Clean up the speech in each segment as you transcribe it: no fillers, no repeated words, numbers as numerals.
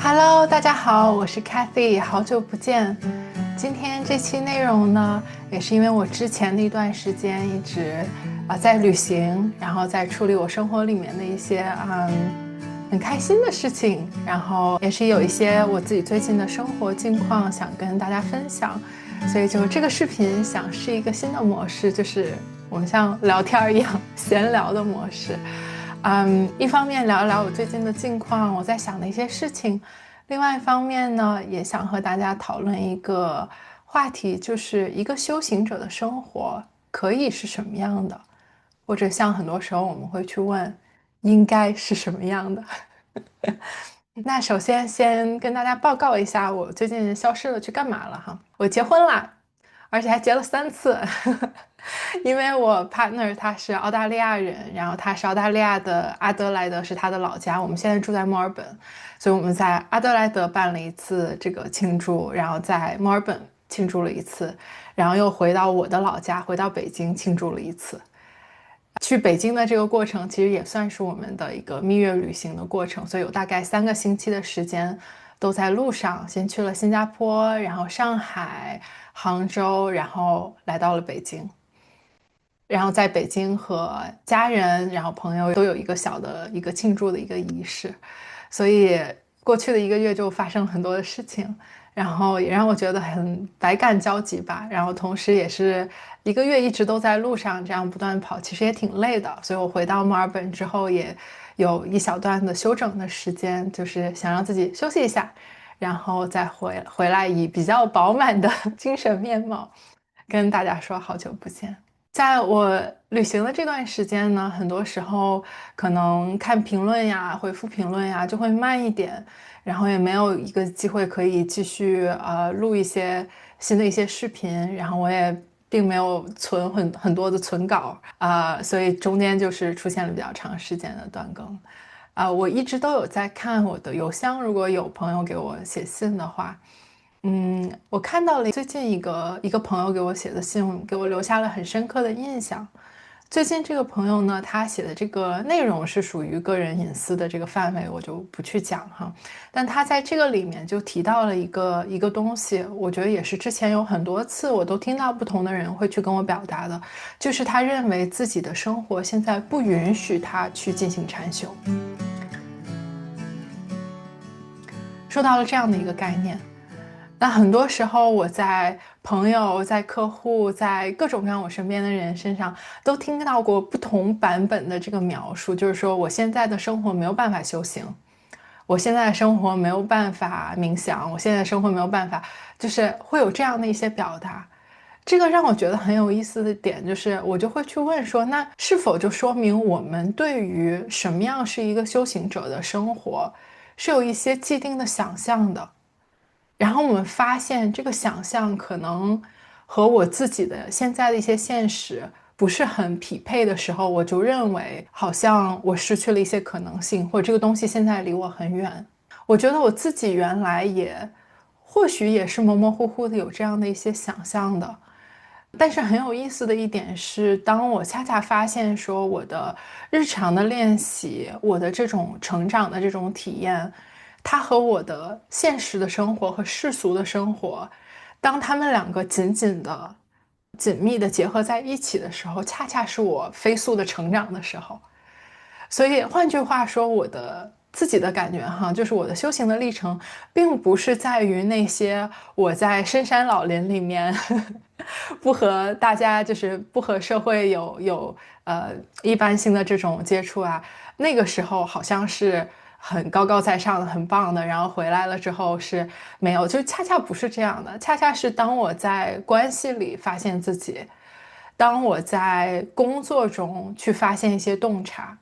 Hello，大家好，我是 Cathy，好久不见。今天这期内容呢，也是因为我之前的一段时间一直在旅行，然后在处理我生活里面的一些很开心的事情，然后也是有一些我自己最近的生活近况想跟大家分享，所以就这个视频想是一个新的模式，就是我们像聊天一样闲聊的模式。一方面聊一聊我最近的近况，我在想的一些事情，另外一方面呢，也想和大家讨论一个话题，就是一个修行者的生活可以是什么样的，或者像很多时候我们会去问，应该是什么样的。那首先跟大家报告一下，我最近消失了去干嘛了哈？我结婚了，而且还结了3次。因为我 partner 他是澳大利亚人，然后他是澳大利亚的阿德莱德是他的老家，我们现在住在墨尔本，所以我们在阿德莱德办了一次这个庆祝，然后在墨尔本庆祝了一次，然后又回到我的老家，回到北京庆祝了一次。去北京的这个过程其实也算是我们的一个蜜月旅行的过程，所以有大概3个星期的时间都在路上，先去了新加坡，然后上海、杭州，然后来到了北京。然后在北京和家人然后朋友都有一个小的一个庆祝的一个仪式，所以过去的1个月就发生了很多的事情，然后也让我觉得很百感交集吧，然后同时也是1个月一直都在路上这样不断跑，其实也挺累的，所以我回到墨尔本之后也有一小段的休整的时间，就是想让自己休息一下，然后再回来以比较饱满的精神面貌跟大家说好久不见。在我旅行的这段时间呢，很多时候可能看评论呀、回复评论呀就会慢一点，然后也没有一个机会可以继续录一些新的一些视频，然后我也并没有存很多的存稿所以中间就是出现了比较长时间的断更。我一直都有在看我的邮箱，如果有朋友给我写信的话。我看到了最近一个朋友给我写的信，给我留下了很深刻的印象。最近这个朋友呢，他写的这个内容是属于个人隐私的这个范围，我就不去讲哈。但他在这个里面就提到了一个东西，我觉得也是之前有很多次我都听到不同的人会去跟我表达的，就是他认为自己的生活现在不允许他去进行禅修。说到了这样的一个概念。那很多时候我在朋友、在客户、在各种各样我身边的人身上都听到过不同版本的这个描述，就是说我现在的生活没有办法修行，我现在的生活没有办法冥想，我现在的生活没有办法，就是会有这样的一些表达。这个让我觉得很有意思的点就是，我就会去问说，那是否就说明我们对于什么样是一个修行者的生活是有一些既定的想象的？然后我们发现这个想象可能和我自己的现在的一些现实不是很匹配的时候，我就认为好像我失去了一些可能性，或者这个东西现在离我很远。我觉得我自己原来也或许也是模模糊糊的有这样的一些想象的，但是很有意思的一点是，当我恰恰发现说我的日常的练习，我的这种成长的这种体验，它和我的现实的生活和世俗的生活，当他们2个紧密的结合在一起的时候，恰恰是我飞速的成长的时候。所以换句话说，我的自己的感觉哈，就是我的修行的历程，并不是在于那些我在深山老林里面不和大家就是不和社会有一般性的这种接触啊，那个时候好像是很高高在上的很棒的，然后回来了之后是没有，就恰恰不是这样的，恰恰是当我在关系里发现自己，当我在工作中去发现一些洞察，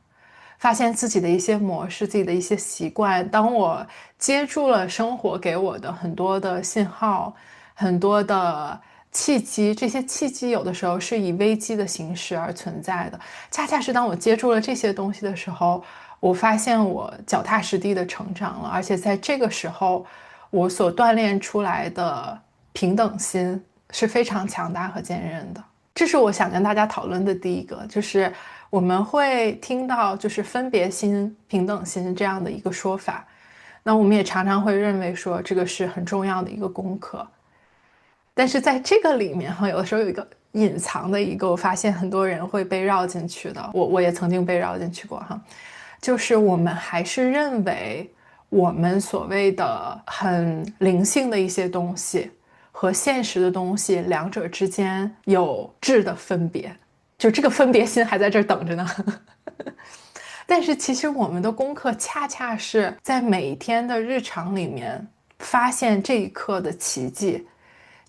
发现自己的一些模式，自己的一些习惯，当我接住了生活给我的很多的信号，很多的契机，这些契机有的时候是以危机的形式而存在的，恰恰是当我接住了这些东西的时候，我发现我脚踏实地的成长了，而且在这个时候我所锻炼出来的平等心是非常强大和坚韧的。这是我想跟大家讨论的第一个，就是我们会听到就是分别心、平等心这样的一个说法。那我们也常常会认为说这个是很重要的一个功课。但是在这个里面哈，有的时候有一个隐藏的一个，我发现很多人会被绕进去的，我也曾经被绕进去过哈，就是我们还是认为我们所谓的很灵性的一些东西和现实的东西两者之间有质的分别，就这个分别心还在这儿等着呢。但是其实我们的功课恰恰是在每一天的日常里面发现这一刻的奇迹，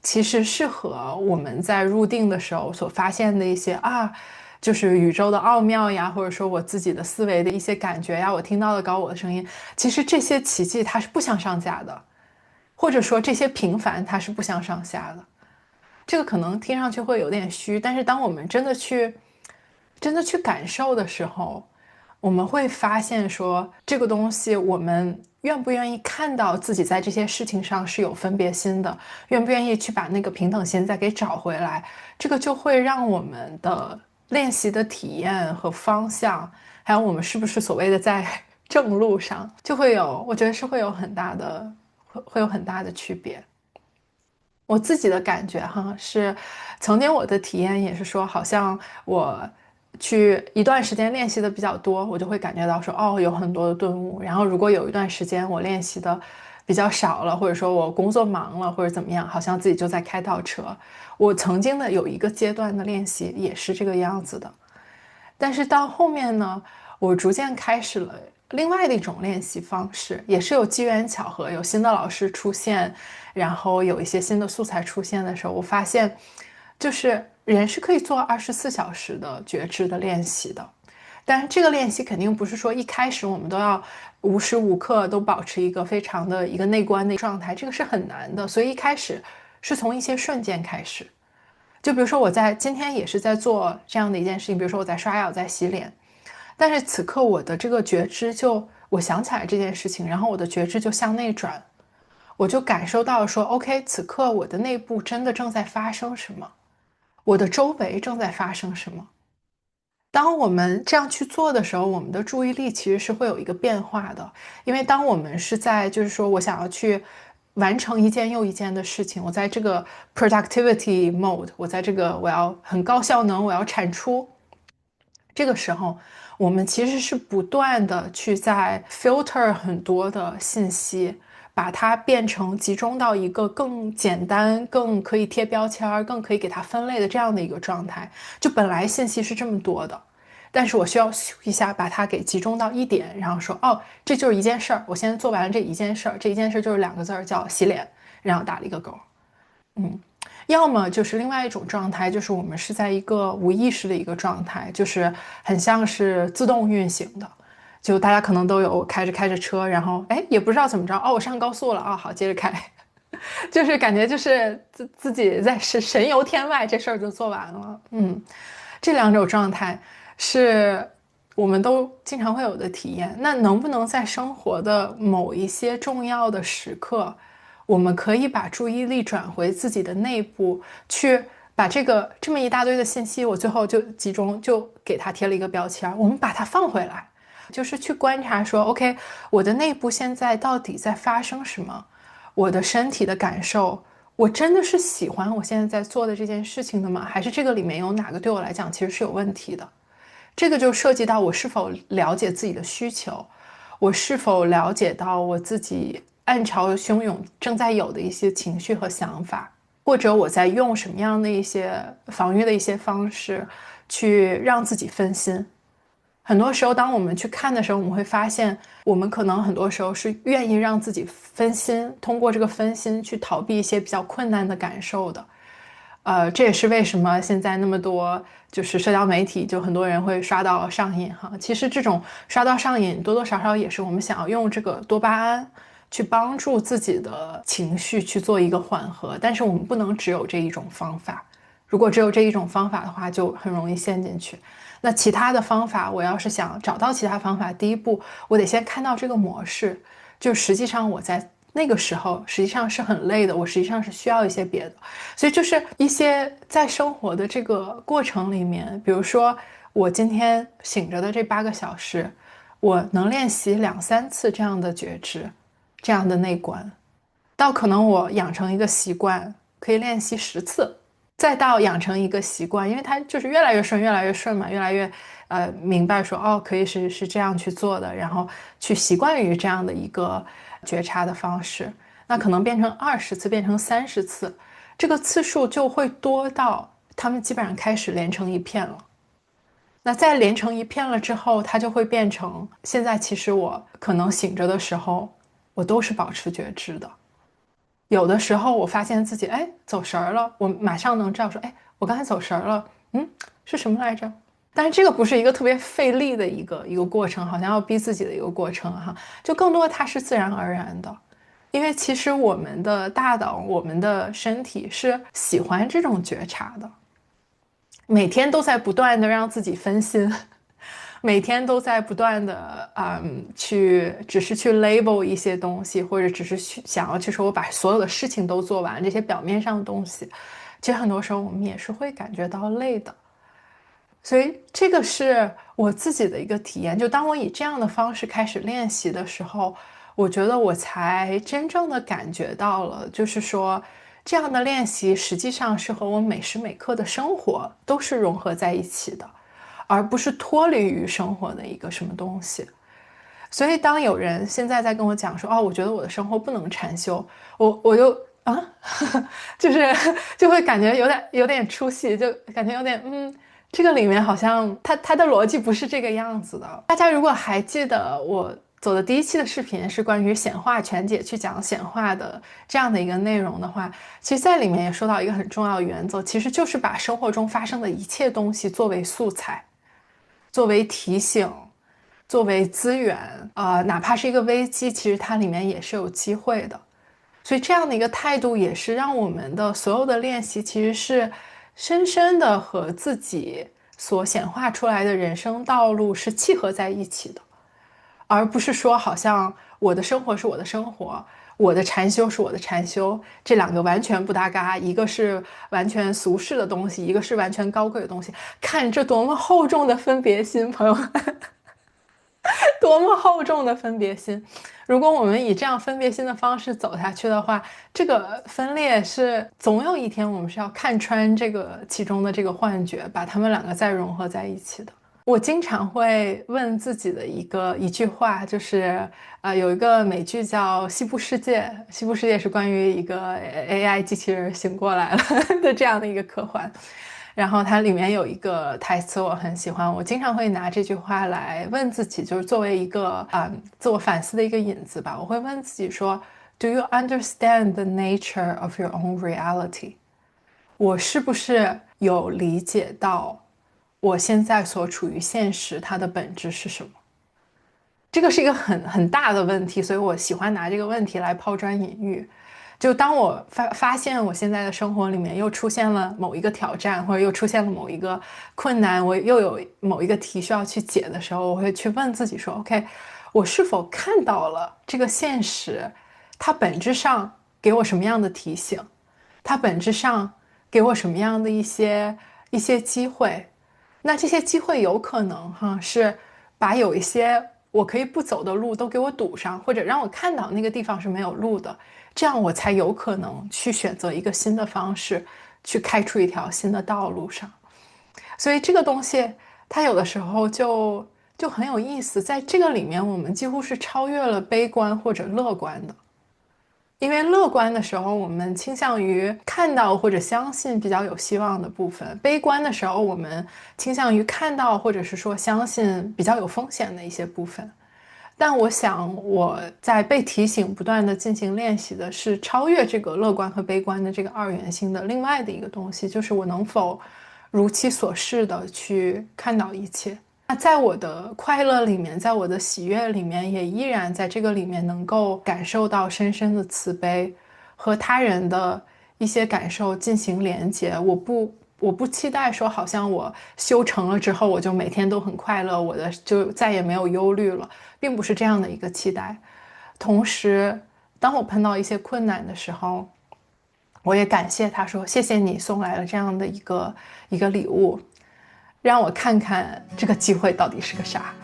其实是和我们在入定的时候所发现的一些就是宇宙的奥妙呀，或者说我自己的思维的一些感觉呀，我听到的高我的声音，其实这些奇迹它是不相上下的，或者说这些平凡它是不相上下的。这个可能听上去会有点虚，但是当我们真的去感受的时候，我们会发现说这个东西我们愿不愿意看到自己在这些事情上是有分别心的，愿不愿意去把那个平等心再给找回来，这个就会让我们的练习的体验和方向，还有我们是不是所谓的在正路上，就会有，我觉得是会有很大的区别。我自己的感觉哈，是曾经我的体验也是说，好像我去一段时间练习的比较多，我就会感觉到说有很多的顿悟。然后如果有一段时间我练习的比较少了，或者说我工作忙了或者怎么样，好像自己就在开倒车。我曾经的有一个阶段的练习也是这个样子的，但是到后面呢，我逐渐开始了另外的一种练习方式，也是有机缘巧合，有新的老师出现，然后有一些新的素材出现的时候，我发现就是人是可以做24小时的觉知的练习的。但是这个练习肯定不是说一开始我们都要无时无刻都保持一个非常的一个内观的状态，这个是很难的。所以一开始是从一些瞬间开始，就比如说我在今天也是在做这样的一件事情，比如说我在刷牙，我在洗脸，但是此刻我的这个觉知我想起来这件事情，然后我的觉知就向内转，我就感受到说 OK， 此刻我的内部真的正在发生什么，我的周围正在发生什么。当我们这样去做的时候，我们的注意力其实是会有一个变化的，因为当我们是在就是说我想要去完成一件又一件的事情，我在这个 productivity mode， 我在这个我要很高效能，我要产出，这个时候我们其实是不断的去在 filter 很多的信息，把它变成集中到一个更简单、更可以贴标签、更可以给它分类的这样的一个状态。就本来信息是这么多的，但是我需要咻一下把它给集中到一点，然后说这就是一件事儿，我现在做完了这一件事儿，这一件事就是2个字叫洗脸，然后打了一个勾。要么就是另外一种状态，就是我们是在一个无意识的一个状态，就是很像是自动运行的，就大家可能都有开着车，然后也不知道怎么着，我上高速了好接着开，就是感觉就是自己在神游天外，这事儿就做完了。这两种状态是我们都经常会有的体验。那能不能在生活的某一些重要的时刻，我们可以把注意力转回自己的内部，去把这么一大堆的信息，我最后就集中就给它贴了一个标签，我们把它放回来，就是去观察说 OK， 我的内部现在到底在发生什么，我的身体的感受，我真的是喜欢我现在在做的这件事情的吗？还是这个里面有哪个对我来讲其实是有问题的？这个就涉及到我是否了解自己的需求，我是否了解到我自己暗潮汹涌正在有的一些情绪和想法，或者我在用什么样的一些防御的一些方式去让自己分心。很多时候当我们去看的时候，我们会发现我们可能很多时候是愿意让自己分心，通过这个分心去逃避一些比较困难的感受的。这也是为什么现在那么多就是社交媒体，就很多人会刷到上瘾哈。其实这种刷到上瘾多多少少也是我们想要用这个多巴胺去帮助自己的情绪去做一个缓和，但是我们不能只有这一种方法，如果只有这一种方法的话就很容易陷进去。那其他的方法，我要是想找到其他方法，第一步我得先看到这个模式，就实际上我在那个时候实际上是很累的，我实际上是需要一些别的。所以就是一些在生活的这个过程里面，比如说我今天醒着的这8个小时，我能练习2、3次这样的觉知，这样的内观，到可能我养成一个习惯，可以练习10次，再到养成一个习惯，因为它就是越来越顺，越来越顺嘛，越来越明白说哦，可以是这样去做的，然后去习惯于这样的一个觉察的方式，那可能变成20次，变成30次，这个次数就会多到他们基本上开始连成一片了。那在连成一片了之后，它就会变成现在其实我可能醒着的时候，我都是保持觉知的。有的时候我发现自己走神儿了，我马上能知道说我刚才走神儿了，是什么来着？但是这个不是一个特别费力的一个过程，好像要逼自己的一个过程哈，就更多它是自然而然的。因为其实我们的大脑，我们的身体是喜欢这种觉察的，每天都在不断的让自己分心，每天都在不断的只是去 label 一些东西，或者只是想要去说我把所有的事情都做完，这些表面上的东西，其实很多时候我们也是会感觉到累的。所以这个是我自己的一个体验，就当我以这样的方式开始练习的时候，我觉得我才真正的感觉到了，就是说这样的练习实际上是和我每时每刻的生活都是融合在一起的，而不是脱离于生活的一个什么东西。所以当有人现在在跟我讲说我觉得我的生活不能禅修，我就就会感觉有点出戏，就感觉有点这个里面好像它的逻辑不是这个样子的。大家如果还记得我走的第1期的视频是关于显化全解，去讲显化的这样的一个内容的话，其实在里面也说到一个很重要的原则，其实就是把生活中发生的一切东西作为素材，作为提醒，作为资源哪怕是一个危机，其实它里面也是有机会的。所以这样的一个态度也是让我们的所有的练习其实是深深的和自己所显化出来的人生道路是契合在一起的，而不是说好像我的生活是我的生活，我的禅修是我的禅修，这两个完全不搭嘎，一个是完全俗世的东西，一个是完全高贵的东西。看这多么厚重的分别心，朋友们多么厚重的分别心。如果我们以这样分别心的方式走下去的话，这个分裂是总有一天我们是要看穿这个其中的这个幻觉，把它们两个再融合在一起的。我经常会问自己的一句话，就是有一个美剧叫《西部世界》，西部世界是关于一个 AI 机器人醒过来了的这样的一个科幻。然后它里面有一个台词我很喜欢，我经常会拿这句话来问自己，就是作为一个自我反思的一个引子吧。我会问自己说 Do you understand the nature of your own reality？ 我是不是有理解到我现在所处于现实它的本质是什么？这个是一个很大的问题，所以我喜欢拿这个问题来抛砖引玉。就当我发现我现在的生活里面又出现了某一个挑战，或者又出现了某一个困难，我又有某一个题需要去解的时候，我会去问自己说 OK， 我是否看到了这个现实它本质上给我什么样的提醒，它本质上给我什么样的一些机会。那这些机会有可能是把有一些我可以不走的路都给我堵上，或者让我看到那个地方是没有路的，这样我才有可能去选择一个新的方式，去开出一条新的道路上。所以这个东西它有的时候就很有意思，在这个里面我们几乎是超越了悲观或者乐观的。因为乐观的时候我们倾向于看到或者相信比较有希望的部分，悲观的时候我们倾向于看到或者是说相信比较有风险的一些部分。但我想我在被提醒不断的进行练习的是超越这个乐观和悲观的这个二元性的另外的一个东西，就是我能否如其所示的去看到一切。那在我的快乐里面，在我的喜悦里面，也依然在这个里面能够感受到深深的慈悲和他人的一些感受进行连接。我不期待说好像我修成了之后我就每天都很快乐，我的就再也没有忧虑了，并不是这样的一个期待。同时当我碰到一些困难的时候，我也感谢他，说谢谢你送来了这样的一个礼物，让我看看这个机会到底是个啥。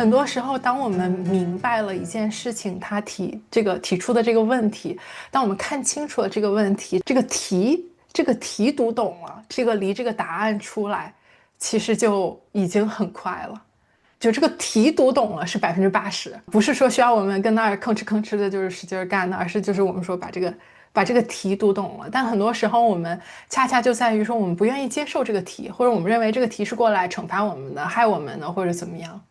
很多时候当我们明白了一件事情他提出的这个问题，当我们看清楚了这个问题，这个题读懂了，离这个答案出来其实就已经很快了。就这个题读懂了是80%，不是说需要我们跟那儿吭哧吭哧的就是使劲干的，而是就是我们说把这个题读懂了。但很多时候我们恰恰就在于说我们不愿意接受这个题，或者我们认为这个题是过来惩罚我们的、害我们的，或者怎么样。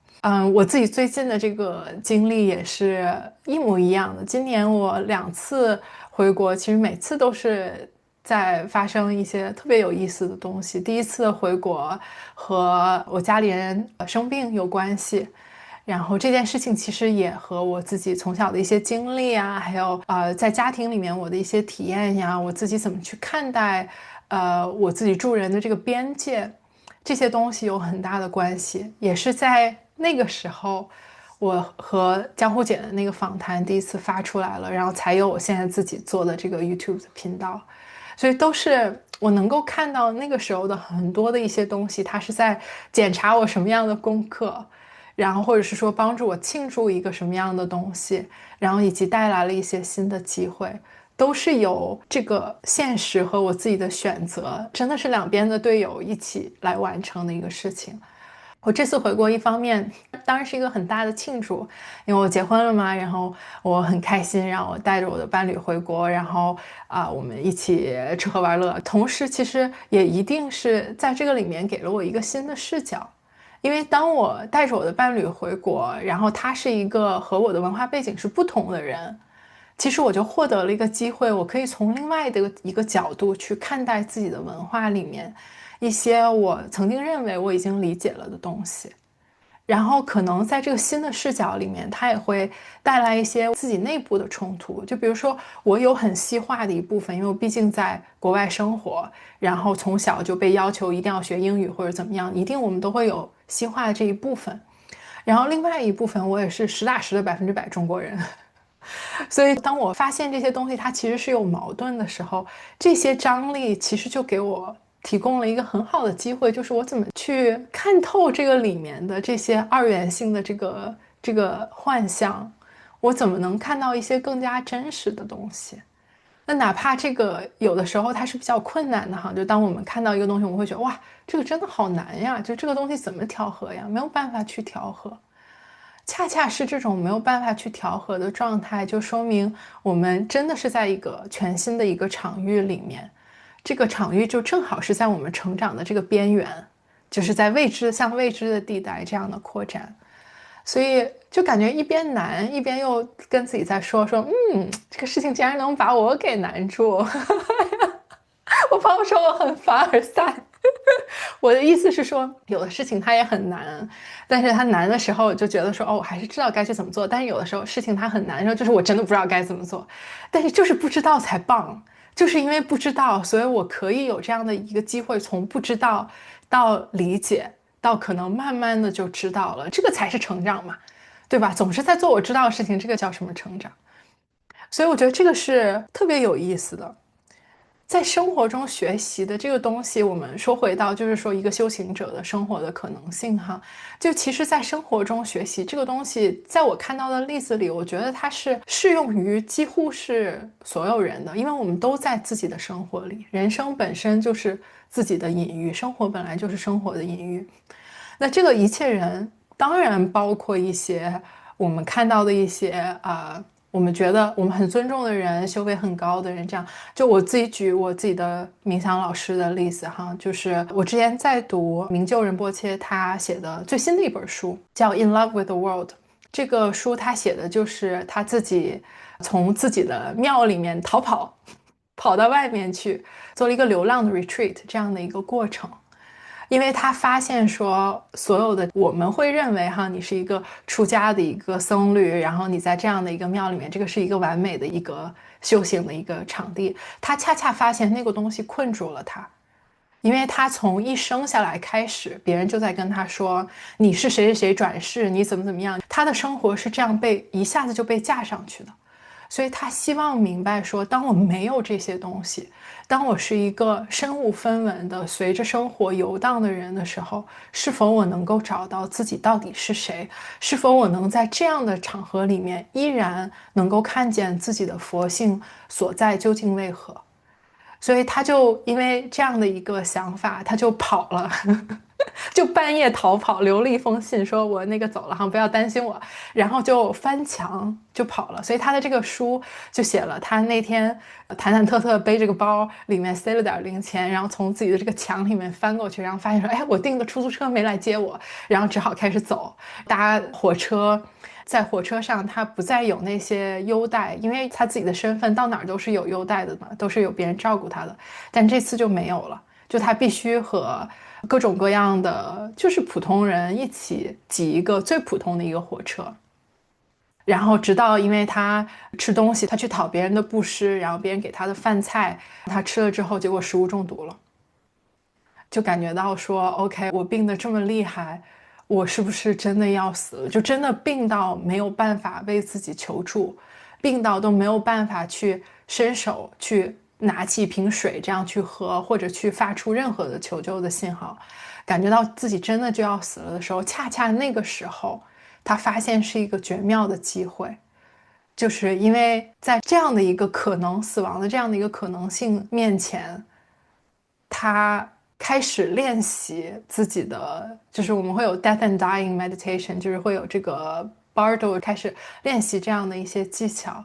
我自己最近的这个经历也是一模一样的。今年我2次回国，其实每次都是在发生一些特别有意思的东西。第一次回国和我家里人生病有关系，然后这件事情其实也和我自己从小的一些经历啊，还有在家庭里面我的一些体验呀，我自己怎么去看待我自己助人的这个边界，这些东西有很大的关系。也是在那个时候，我和江湖姐的那个访谈第一次发出来了，然后才有我现在自己做的这个 YouTube 的频道。所以都是我能够看到那个时候的很多的一些东西，它是在检查我什么样的功课，然后或者是说帮助我庆祝一个什么样的东西，然后以及带来了一些新的机会，都是由这个现实和我自己的选择，真的是两边的队友一起来完成的一个事情。我这次回国一方面当然是一个很大的庆祝，因为我结婚了嘛，然后我很开心，然后我带着我的伴侣回国，然后我们一起吃喝玩乐。同时其实也一定是在这个里面给了我一个新的视角，因为当我带着我的伴侣回国，然后他是一个和我的文化背景是不同的人，其实我就获得了一个机会，我可以从另外的一个角度去看待自己的文化里面一些我曾经认为我已经理解了的东西，然后可能在这个新的视角里面，它也会带来一些自己内部的冲突。就比如说我有很西化的一部分，因为我毕竟在国外生活，然后从小就被要求一定要学英语或者怎么样，一定我们都会有西化的这一部分。然后另外一部分我也是实打实的100%中国人。所以当我发现这些东西它其实是有矛盾的时候，这些张力其实就给我提供了一个很好的机会，就是我怎么去看透这个里面的这些二元性的这个幻象，我怎么能看到一些更加真实的东西。那哪怕这个有的时候它是比较困难的哈，就当我们看到一个东西，我们会觉得哇，这个真的好难呀，就这个东西怎么调和呀，没有办法去调和。恰恰是这种没有办法去调和的状态，就说明我们真的是在一个全新的一个场域里面，这个场域就正好是在我们成长的这个边缘，就是在向未知的地带这样的扩展。所以就感觉一边难一边又跟自己在说这个事情竟然能把我给难住。我朋友说我很凡尔赛。我的意思是说，有的事情它也很难，但是它难的时候我就觉得说我还是知道该去怎么做。但是有的时候事情它很难的时候，就是我真的不知道该怎么做，但是就是不知道才棒，就是因为不知道，所以我可以有这样的一个机会，从不知道到理解，到可能慢慢的就知道了，这个才是成长嘛，对吧？总是在做我知道的事情，这个叫什么成长？所以我觉得这个是特别有意思的。在生活中学习的这个东西，我们说回到就是说一个修行者的生活的可能性哈，就其实在生活中学习这个东西，在我看到的例子里，我觉得它是适用于几乎是所有人的，因为我们都在自己的生活里，人生本身就是自己的隐喻，生活本来就是生活的隐喻。那这个一切人当然包括一些我们看到的一些我们觉得我们很尊重的人，修为很高的人，这样就我自己举我自己的冥想老师的例子哈，就是我之前在读明就仁波切他写的最新的一本书，叫《In Love with the World》。这个书他写的就是他自己从自己的庙里面逃跑到外面去做了一个流浪的 retreat 这样的一个过程。因为他发现说，所有的我们会认为哈，你是一个出家的一个僧侣，然后你在这样的一个庙里面，这个是一个完美的一个修行的一个场地。他恰恰发现那个东西困住了他，因为他从一生下来开始，别人就在跟他说你是谁谁谁转世，你怎么样，他的生活是这样一下子就被架上去的。所以他希望明白说，当我没有这些东西，当我是一个身无分文的随着生活游荡的人的时候，是否我能够找到自己到底是谁？是否我能在这样的场合里面依然能够看见自己的佛性所在究竟为何？所以他就因为这样的一个想法，他就跑了就半夜逃跑，留了一封信说我那个走了哈，不要担心我，然后就翻墙就跑了。所以他的这个书就写了他那天忐忐忑忑背这个包，里面塞了点零钱，然后从自己的这个墙里面翻过去，然后发现说，哎，我订的出租车没来接我，然后只好开始走，搭火车。在火车上他不再有那些优待，因为他自己的身份到哪儿都是有优待的嘛，都是有别人照顾他的，但这次就没有了，就他必须和各种各样的就是普通人一起挤一个最普通的一个火车，然后直到因为他吃东西，他去讨别人的布施，然后别人给他的饭菜他吃了之后，结果食物中毒了，就感觉到说 OK， 我病得这么厉害，我是不是真的要死了？就真的病到没有办法为自己求助，病到都没有办法去伸手去拿起一瓶水这样去喝，或者去发出任何的求救的信号，感觉到自己真的就要死了的时候，恰恰那个时候他发现是一个绝妙的机会，就是因为在这样的一个可能死亡的这样的一个可能性面前，他开始练习自己的，就是我们会有 death and dying meditation， 就是会有这个 Bardo 开始练习这样的一些技巧，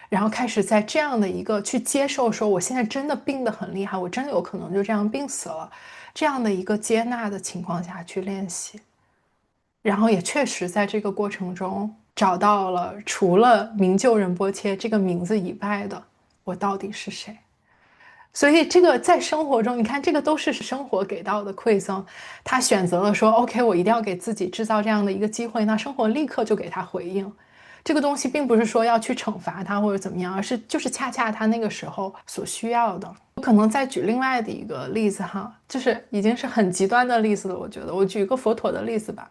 然后开始在这样的一个去接受说我现在真的病得很厉害，我真的有可能就这样病死了，这样的一个接纳的情况下去练习，然后也确实在这个过程中找到了除了明就仁波切这个名字以外的我到底是谁。所以这个在生活中，你看这个都是生活给到的馈赠，他选择了说 OK， 我一定要给自己制造这样的一个机会，那生活立刻就给他回应。这个东西并不是说要去惩罚他或者怎么样，而是就是恰恰他那个时候所需要的。我可能再举另外的一个例子哈，就是已经是很极端的例子了，我觉得我举一个佛陀的例子吧。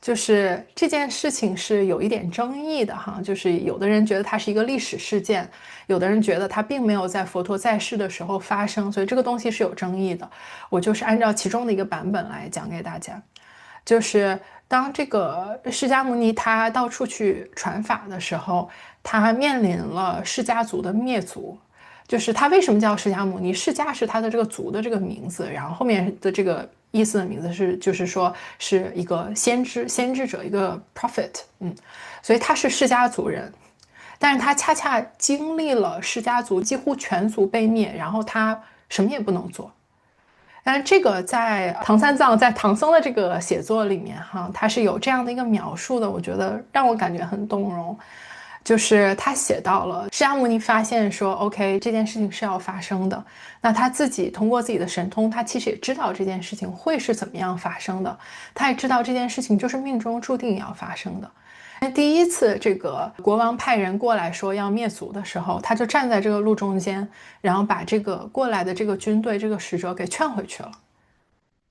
就是这件事情是有一点争议的哈，就是有的人觉得它是一个历史事件，有的人觉得它并没有在佛陀在世的时候发生，所以这个东西是有争议的。我就是按照其中的一个版本来讲给大家，就是当这个释迦牟尼他到处去传法的时候，他面临了释迦族的灭族。就是他为什么叫释迦牟尼？释迦是他的这个族的这个名字，然后后面的这个意思的名字是，就是说是一个先知者，一个 prophet，所以他是释迦族人，但是他恰恰经历了释迦族几乎全族被灭，然后他什么也不能做。但是这个在唐三藏在唐僧的这个写作里面哈，他是有这样的一个描述的，我觉得让我感觉很动容。就是他写到了释迦牟尼发现说 OK 这件事情是要发生的，那他自己通过自己的神通，他其实也知道这件事情会是怎么样发生的，他也知道这件事情就是命中注定要发生的。第一次这个国王派人过来说要灭族的时候，他就站在这个路中间，然后把这个过来的这个军队这个使者给劝回去了。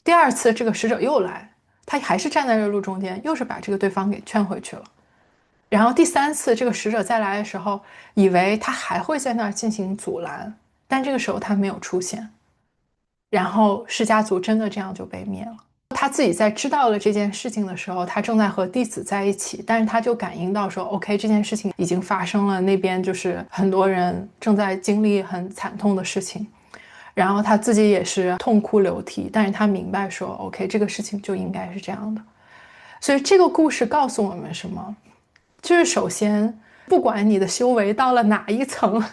第二次这个使者又来，他还是站在这路中间，又是把这个对方给劝回去了。然后第三次这个使者再来的时候，以为他还会在那儿进行阻拦，但这个时候他没有出现，然后释迦族真的这样就被灭了。他自己在知道了这件事情的时候，他正在和弟子在一起，但是他就感应到说 OK 这件事情已经发生了，那边就是很多人正在经历很惨痛的事情，然后他自己也是痛哭流涕，但是他明白说 OK 这个事情就应该是这样的。所以这个故事告诉我们什么？就是首先，不管你的修为到了哪一层，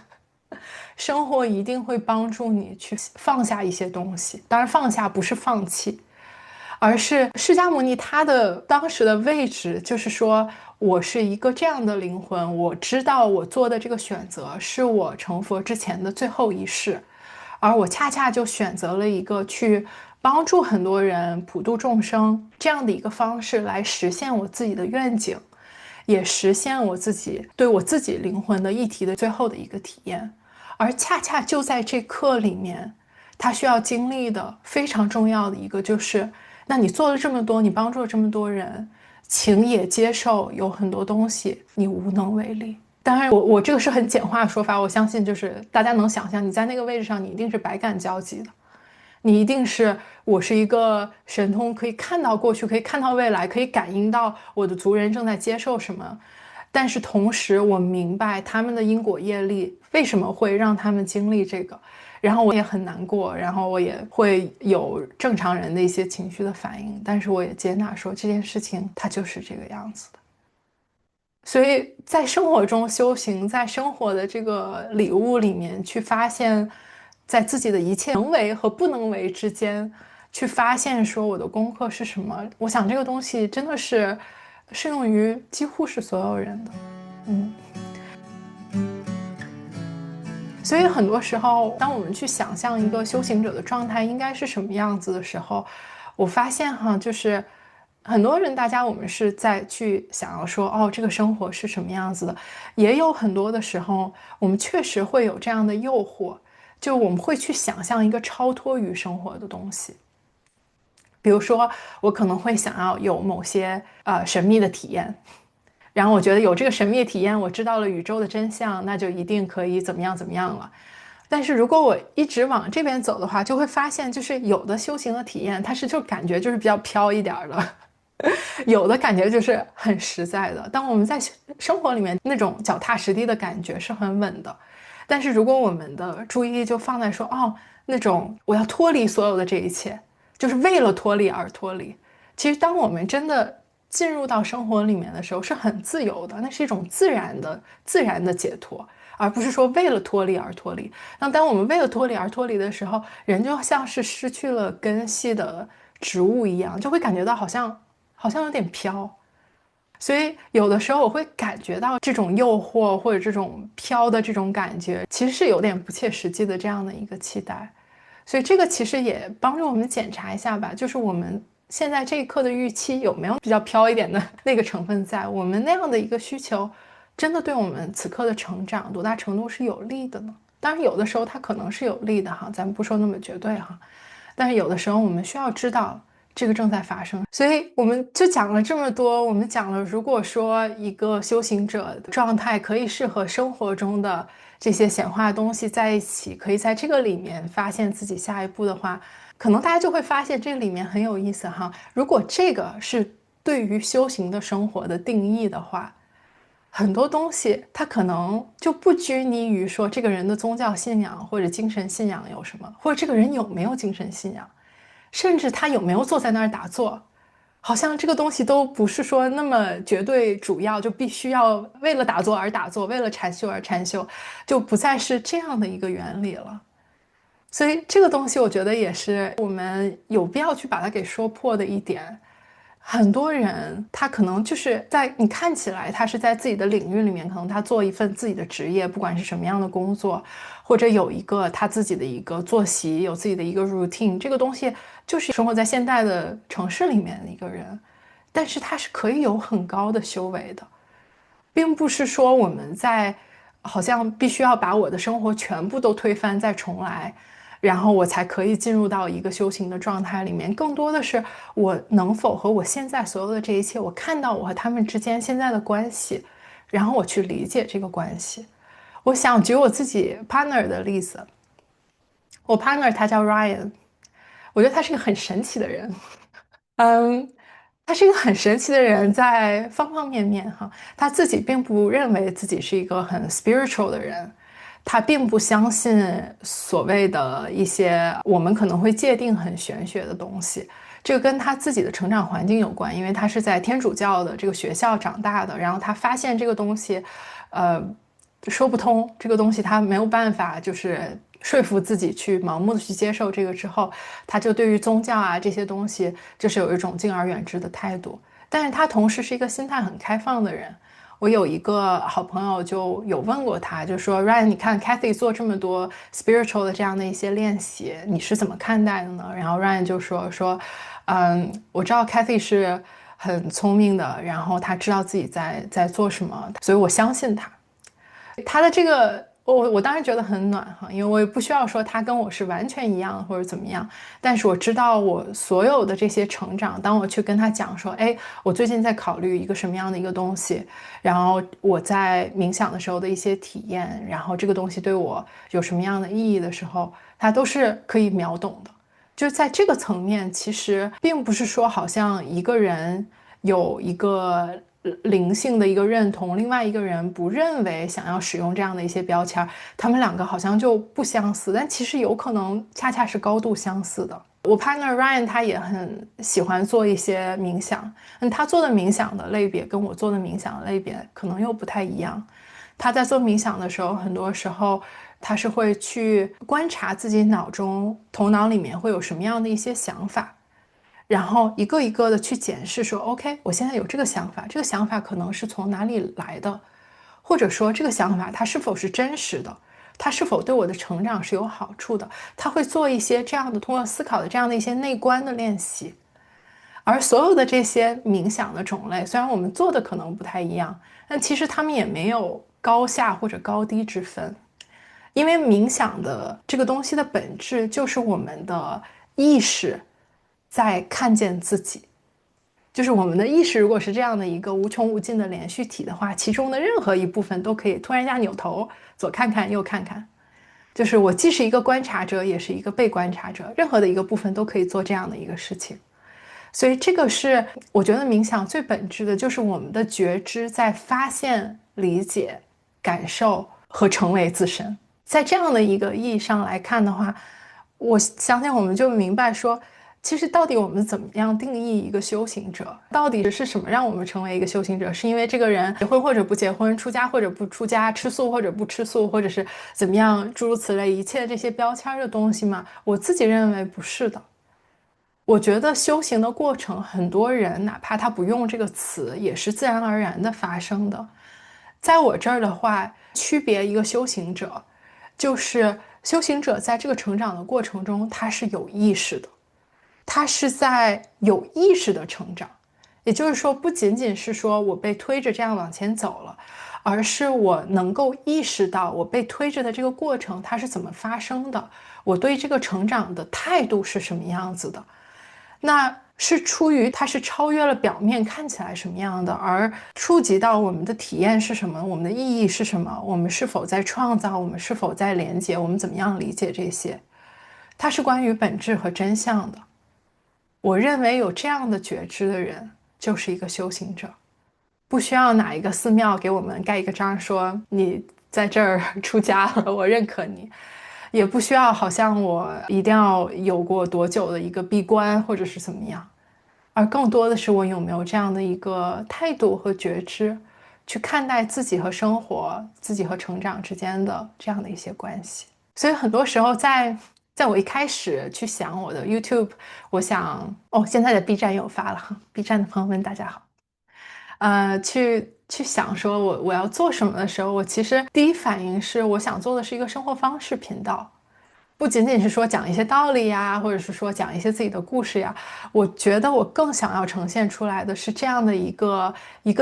生活一定会帮助你去放下一些东西。当然放下不是放弃，而是释迦牟尼他的当时的位置就是说，我是一个这样的灵魂，我知道我做的这个选择是我成佛之前的最后一世，而我恰恰就选择了一个去帮助很多人普度众生这样的一个方式来实现我自己的愿景，也实现我自己对我自己灵魂的议题的最后的一个体验。而恰恰就在这刻里面，他需要经历的非常重要的一个就是，那你做了这么多，你帮助了这么多人，请也接受有很多东西你无能为力。当然我这个是很简化的说法，我相信就是大家能想象，你在那个位置上，你一定是百感交集的，你一定是我是一个神通，可以看到过去，可以看到未来，可以感应到我的族人正在接受什么，但是同时我明白他们的因果业力为什么会让他们经历这个，然后我也很难过，然后我也会有正常人的一些情绪的反应，但是我也接纳说这件事情它就是这个样子的。所以在生活中修行，在生活的这个礼物里面去发现，在自己的一切能为和不能为之间去发现说我的功课是什么，我想这个东西真的是适用于几乎是所有人的。所以很多时候当我们去想象一个修行者的状态应该是什么样子的时候，我发现就是很多人大家我们是在去想要说这个生活是什么样子的，也有很多的时候我们确实会有这样的诱惑，就我们会去想象一个超脱于生活的东西。比如说我可能会想要有某些神秘的体验，然后我觉得有这个神秘的体验，我知道了宇宙的真相，那就一定可以怎么样怎么样了。但是如果我一直往这边走的话，就会发现就是有的修行的体验它是就感觉就是比较飘一点的，有的感觉就是很实在的。当我们在生活里面那种脚踏实地的感觉是很稳的，但是如果我们的注意力就放在说那种我要脱离所有的这一切，就是为了脱离而脱离，其实当我们真的进入到生活里面的时候是很自由的，那是一种自然的解脱，而不是说为了脱离而脱离。那当我们为了脱离而脱离的时候，人就像是失去了根系的植物一样，就会感觉到好像有点飘。所以有的时候我会感觉到这种诱惑或者这种飘的这种感觉其实是有点不切实际的这样的一个期待。所以这个其实也帮助我们检查一下吧，就是我们现在这一刻的预期有没有比较飘一点的那个成分在，我们那样的一个需求真的对我们此刻的成长多大程度是有利的呢？当然有的时候它可能是有利的哈，咱们不说那么绝对哈，但是有的时候我们需要知道这个正在发生。所以我们就讲了这么多，我们讲了如果说一个修行者的状态可以适合生活中的这些显化的东西在一起，可以在这个里面发现自己下一步的话，可能大家就会发现这里面很有意思哈。如果这个是对于修行的生活的定义的话，很多东西它可能就不拘泥于说这个人的宗教信仰或者精神信仰有什么，或者这个人有没有精神信仰，甚至他有没有坐在那儿打坐，好像这个东西都不是说那么绝对主要，就必须要为了打坐而打坐，为了禅修而禅修，就不再是这样的一个原理了。所以这个东西我觉得也是我们有必要去把它给说破的一点。很多人他可能就是在你看起来他是在自己的领域里面，可能他做一份自己的职业，不管是什么样的工作，或者有一个他自己的一个作息，有自己的一个 routine， 这个东西就是生活在现代的城市里面的一个人，但是他是可以有很高的修为的，并不是说我们在好像必须要把我的生活全部都推翻再重来，然后我才可以进入到一个修行的状态里面，更多的是我能否和我现在所有的这一切，我看到我和他们之间现在的关系，然后我去理解这个关系。我想举我自己 partner 的例子，我 partner 他叫 Ryan， 我觉得他是一个很神奇的人。他是一个很神奇的人，在方方面面哈，他自己并不认为自己是一个很 spiritual 的人，他并不相信所谓的一些我们可能会界定很玄学的东西，这个跟他自己的成长环境有关，因为他是在天主教的这个学校长大的，然后他发现这个东西，说不通，这个东西他没有办法就是说服自己去盲目的去接受这个之后，他就对于宗教啊这些东西就是有一种敬而远之的态度。但是他同时是一个心态很开放的人。我有一个好朋友就有问过他，就说 Ryan， 你看 Cathy 做这么多 spiritual 的这样的一些练习，你是怎么看待的呢？然后 Ryan 就说，我知道 Cathy 是很聪明的，然后他知道自己在做什么，所以我相信他。他的这个我当然觉得很暖哈，因为我也不需要说他跟我是完全一样或者怎么样，但是我知道我所有的这些成长，当我去跟他讲说，哎，我最近在考虑一个什么样的一个东西，然后我在冥想的时候的一些体验，然后这个东西对我有什么样的意义的时候，他都是可以秒懂的。就在这个层面，其实并不是说好像一个人有一个灵性的一个认同，另外一个人不认为想要使用这样的一些标签，他们两个好像就不相似，但其实有可能恰恰是高度相似的。我 partner Ryan 他也很喜欢做一些冥想，他做的冥想的类别跟我做的冥想的类别可能又不太一样。他在做冥想的时候，很多时候他是会去观察自己头脑里面会有什么样的一些想法，然后一个一个的去检视说 OK 我现在有这个想法，这个想法可能是从哪里来的，或者说这个想法它是否是真实的，它是否对我的成长是有好处的。他会做一些这样的通过思考的这样的一些内观的练习。而所有的这些冥想的种类，虽然我们做的可能不太一样，但其实他们也没有高下或者高低之分。因为冥想的这个东西的本质就是我们的意识在看见自己，就是我们的意识如果是这样的一个无穷无尽的连续体的话，其中的任何一部分都可以突然间扭头左看看右看看，就是我既是一个观察者也是一个被观察者，任何的一个部分都可以做这样的一个事情。所以这个是我觉得冥想最本质的，就是我们的觉知在发现、理解、感受和成为自身。在这样的一个意义上来看的话，我相信我们就明白说，其实到底我们怎么样定义一个修行者，到底是什么让我们成为一个修行者，是因为这个人结婚或者不结婚，出家或者不出家，吃素或者不吃素，或者是怎么样诸如此类一切这些标签的东西吗？我自己认为不是的。我觉得修行的过程，很多人哪怕他不用这个词，也是自然而然的发生的。在我这儿的话，区别一个修行者，就是修行者在这个成长的过程中，他是有意识的，他是在有意识的成长。也就是说，不仅仅是说我被推着这样往前走了，而是我能够意识到我被推着的这个过程它是怎么发生的，我对这个成长的态度是什么样子的。那是出于它是超越了表面看起来什么样的，而触及到我们的体验是什么，我们的意义是什么，我们是否在创造，我们是否在连接，我们怎么样理解这些，它是关于本质和真相的。我认为有这样的觉知的人就是一个修行者，不需要哪一个寺庙给我们盖一个章说你在这儿出家了，我认可你，也不需要好像我一定要有过多久的一个闭关或者是怎么样，而更多的是我有没有这样的一个态度和觉知，去看待自己和生活、自己和成长之间的这样的一些关系。所以很多时候在我一开始去想我的 YouTube， 我想现在的 B 站有发了哈 ，B 站的朋友们大家好。去想说我要做什么的时候，我其实第一反应是我想做的是一个生活方式频道，不仅仅是说讲一些道理呀，或者是说讲一些自己的故事呀，我觉得我更想要呈现出来的是这样的一个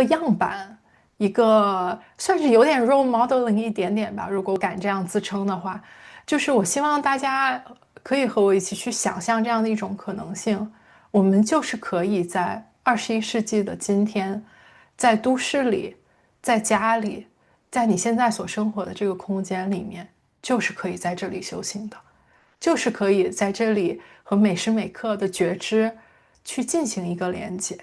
样板，一个算是有点 role modeling 一点点吧，如果我敢这样自称的话，就是我希望大家可以和我一起去想象这样的一种可能性，我们就是可以在21世纪的今天，在都市里，在家里，在你现在所生活的这个空间里面，就是可以在这里修行的，就是可以在这里和每时每刻的觉知去进行一个连接。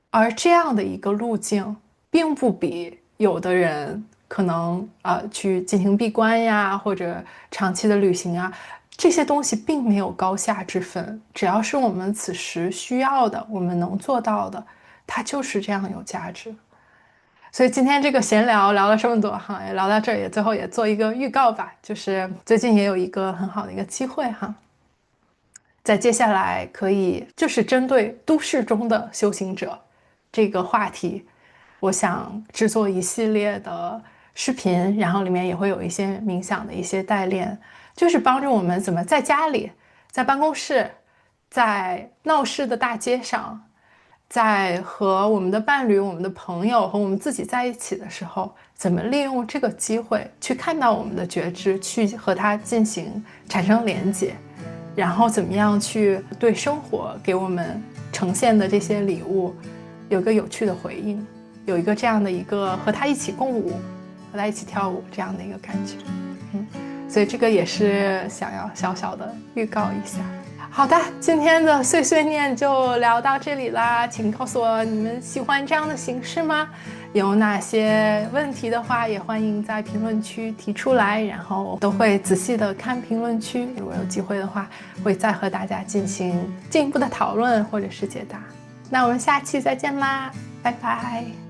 而这样的一个路径，并不比有的人可能去进行闭关呀，或者长期的旅行啊，这些东西并没有高下之分，只要是我们此时需要的，我们能做到的，它就是这样有价值。所以今天这个闲聊聊了这么多哈，也聊到这儿，也最后也做一个预告吧，就是最近也有一个很好的一个机会哈，在接下来可以就是针对都市中的修行者这个话题，我想制作一系列的视频，然后里面也会有一些冥想的一些带练，就是帮助我们怎么在家里、在办公室、在闹市的大街上，在和我们的伴侣、我们的朋友和我们自己在一起的时候，怎么利用这个机会去看到我们的觉知，去和它产生连结，然后怎么样去对生活给我们呈现的这些礼物有个有趣的回应，有一个这样的一个和他一起共舞、和他一起跳舞这样的一个感觉。所以这个也是想要小小的预告一下。好的，今天的碎碎念就聊到这里啦，请告诉我你们喜欢这样的形式吗？有哪些问题的话也欢迎在评论区提出来，然后都会仔细的看评论区，如果有机会的话会再和大家进行进一步的讨论或者是解答。那我们下期再见啦，拜拜。